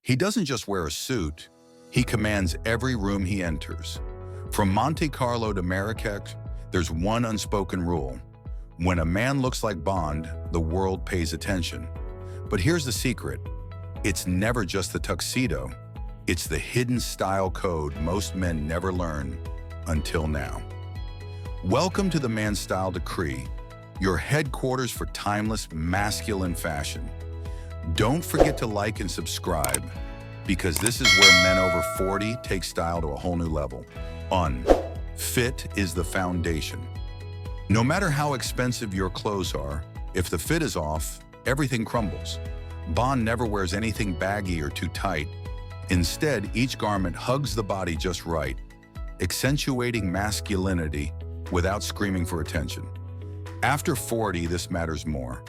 He doesn't just wear a suit, he commands every room he enters. From Monte Carlo to Marrakech, there's one unspoken rule. When a man looks like Bond, the world pays attention. But here's the secret. It's never just the tuxedo. It's the hidden style code most men never learn until now. Welcome to the Man Style Decree, your headquarters for timeless masculine fashion. Don't forget to like and subscribe, because this is where men over 40 take style to a whole new level. Fit is the foundation. No matter how expensive your clothes are, if the fit is off, everything crumbles. Bond never wears anything baggy or too tight. Instead, each garment hugs the body just right, accentuating masculinity without screaming for attention. After 40, this matters more.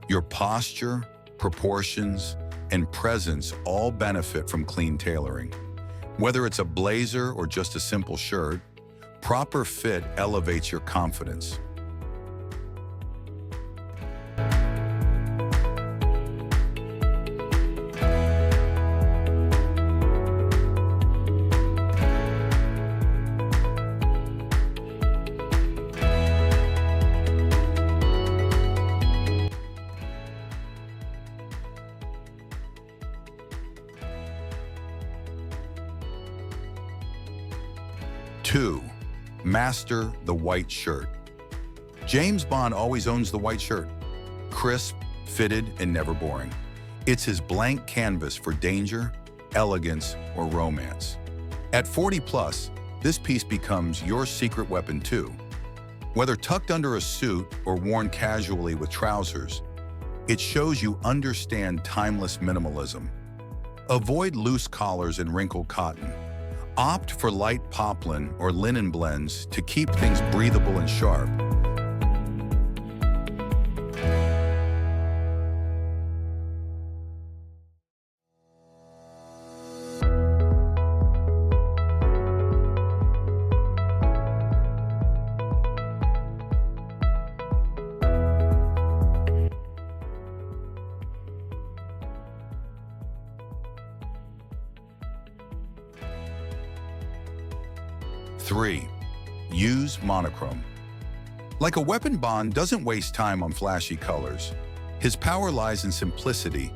Your posture, proportions, and presence all benefit from clean tailoring. Whether it's a blazer or just a simple shirt, proper fit elevates your confidence. Two, master the white shirt. James Bond always owns the white shirt. Crisp, fitted, and never boring. It's his blank canvas for danger, elegance, or romance. At 40 plus, this piece becomes your secret weapon too. Whether tucked under a suit or worn casually with trousers, it shows you understand timeless minimalism. Avoid loose collars and wrinkled cotton. Opt for light poplin or linen blends to keep things breathable and sharp. Three, use monochrome. Like a weapon, Bond doesn't waste time on flashy colors. His power lies in simplicity: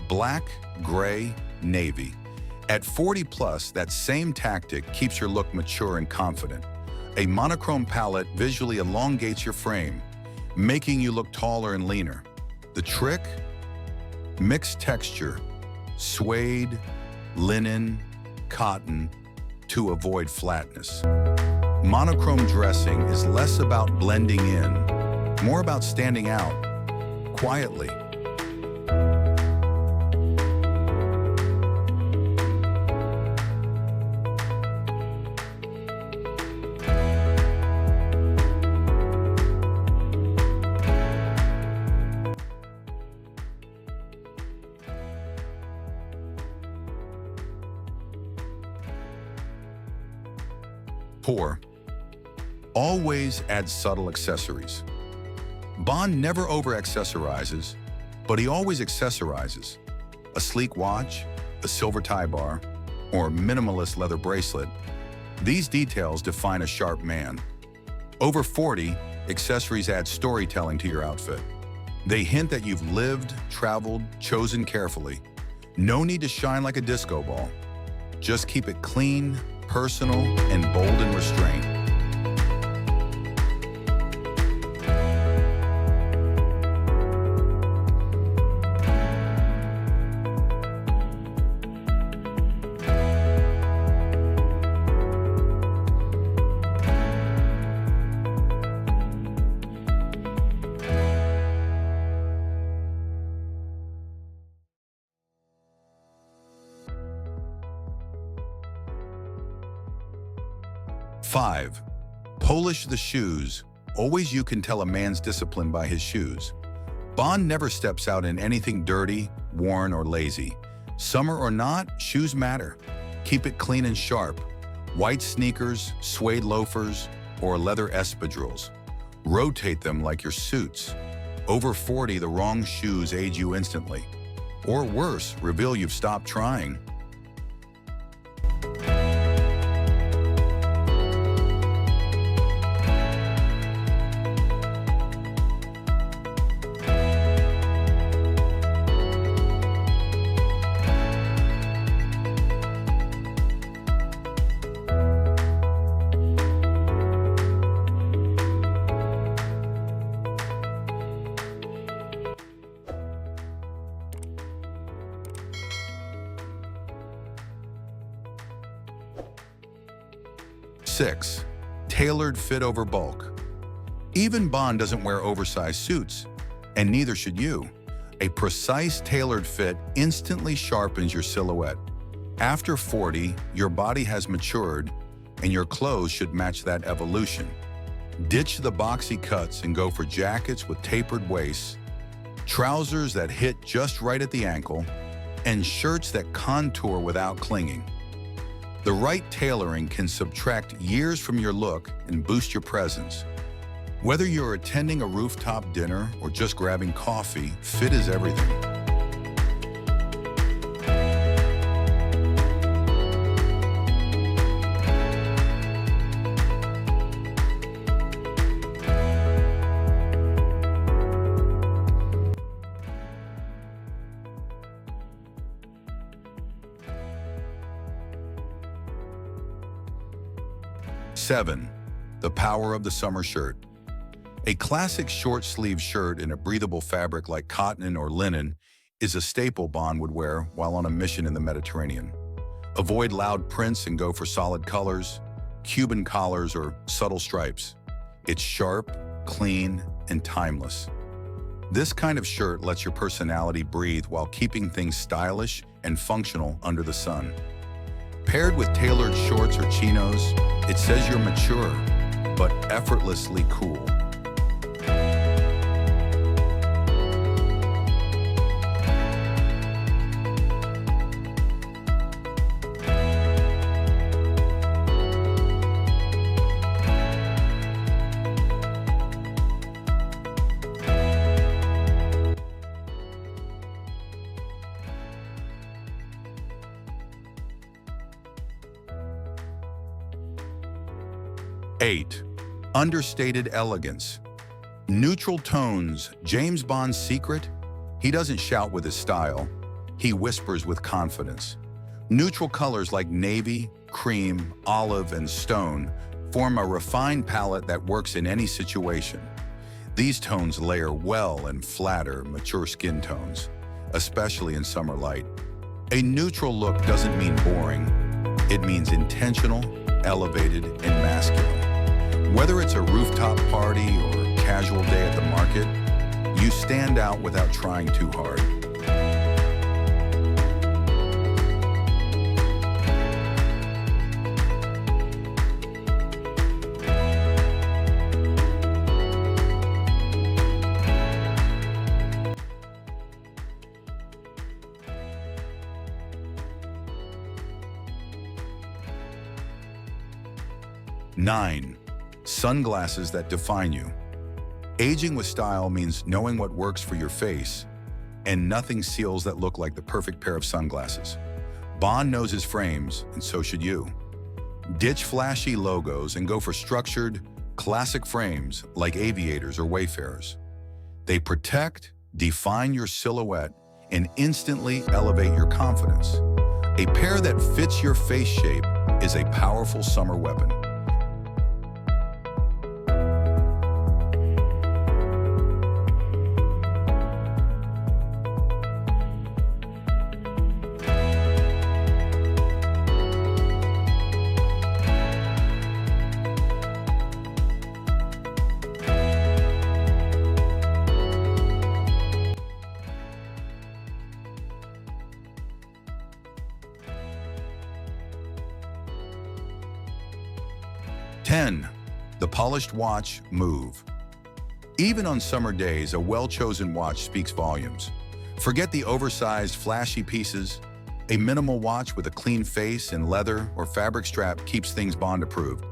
black, gray, navy. At 40 plus, that same tactic keeps your look mature and confident. A monochrome palette visually elongates your frame, making you look taller and leaner. The trick? Mixed texture, suede, linen, cotton, to avoid flatness. Monochrome dressing is less about blending in, more about standing out quietly. Four, always add subtle accessories. Bond never over-accessorizes, but he always accessorizes. A sleek watch, a silver tie bar, or minimalist leather bracelet. These details define a sharp man. Over 40, accessories add storytelling to your outfit. They hint that you've lived, traveled, chosen carefully. No need to shine like a disco ball. Just keep it clean, personal, and bold in restraint. Five, polish the shoes. Always you can tell a man's discipline by his shoes. Bond never steps out in anything dirty, worn, or lazy. Summer or not, shoes matter. Keep it clean and sharp. White sneakers, suede loafers, or leather espadrilles. Rotate them like your suits. Over 40, the wrong shoes age you instantly. Or worse, reveal you've stopped trying. 6. Tailored fit over bulk. Even Bond doesn't wear oversized suits, and neither should you. A precise tailored fit instantly sharpens your silhouette. After 40, your body has matured, and your clothes should match that evolution. Ditch the boxy cuts and go for jackets with tapered waists, trousers that hit just right at the ankle, and shirts that contour without clinging. The right tailoring can subtract years from your look and boost your presence. Whether you're attending a rooftop dinner or just grabbing coffee, fit is everything. 7. The power of the summer shirt. A classic short-sleeve shirt in a breathable fabric like cotton or linen is a staple Bond would wear while on a mission in the Mediterranean. Avoid loud prints and go for solid colors, Cuban collars, or subtle stripes. It's sharp, clean, and timeless. This kind of shirt lets your personality breathe while keeping things stylish and functional under the sun. Paired with tailored shorts or chinos, it says you're mature, but effortlessly cool. 8. Understated elegance. Neutral tones, James Bond's secret? He doesn't shout with his style. He whispers with confidence. Neutral colors like navy, cream, olive, and stone form a refined palette that works in any situation. These tones layer well and flatter mature skin tones, especially in summer light. A neutral look doesn't mean boring. It means intentional, elevated, and masculine. Whether it's a rooftop party or casual day at the market, you stand out without trying too hard. 9. Sunglasses that define you. Aging with style means knowing what works for your face, and nothing seals that look like the perfect pair of sunglasses. Bond knows his frames, and so should you. Ditch flashy logos and go for structured, classic frames like aviators or wayfarers. They protect, define your silhouette, and instantly elevate your confidence. A pair that fits your face shape is a powerful summer weapon. 10. The polished watch move. Even on summer days, a well-chosen watch speaks volumes. Forget the oversized, flashy pieces. A minimal watch with a clean face and leather or fabric strap keeps things Bond approved.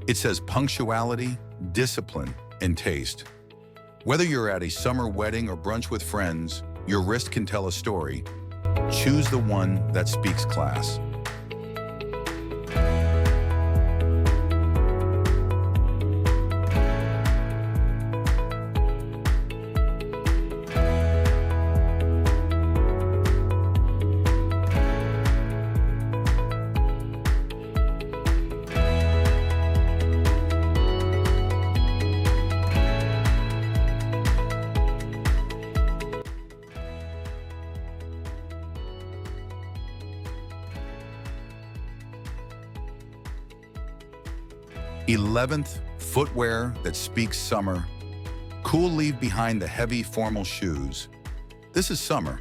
It says punctuality, discipline, and taste. Whether you're at a summer wedding or brunch with friends, your wrist can tell a story, Choose the one that speaks class. Eleventh, footwear that speaks summer. Cool, leave behind the heavy formal shoes. This is summer.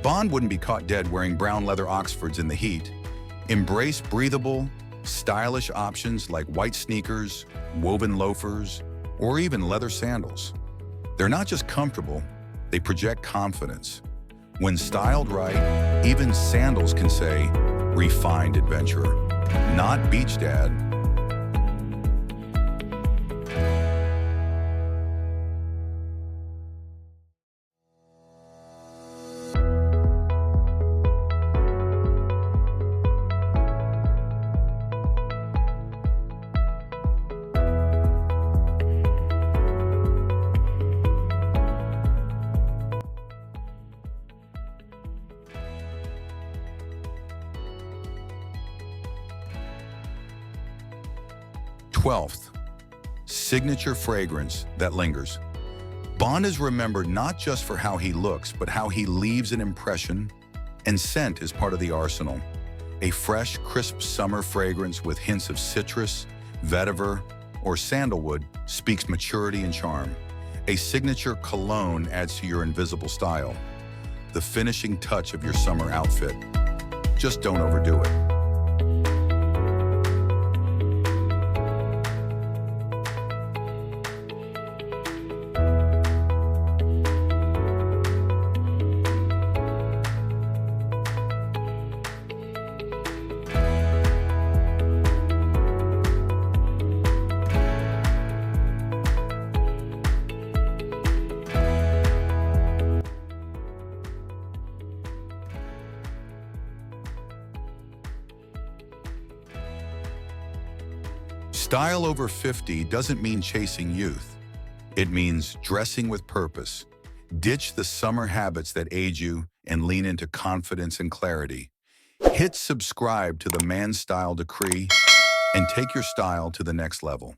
Bond wouldn't be caught dead wearing brown leather Oxfords in the heat. Embrace breathable, stylish options like white sneakers, woven loafers, or even leather sandals. They're not just comfortable, they project confidence. When styled right, even sandals can say, refined adventurer, not beach dad. Twelfth, signature fragrance that lingers. Bond is remembered not just for how he looks, but how he leaves an impression, and scent is part of the arsenal. A fresh, crisp summer fragrance with hints of citrus, vetiver, or sandalwood speaks maturity and charm. A signature cologne adds to your invisible style, the finishing touch of your summer outfit. Just don't overdo it. Style over 50 doesn't mean chasing youth. It means dressing with purpose. Ditch the summer habits that age you and lean into confidence and clarity. Hit subscribe to the Man Style Decree and take your style to the next level.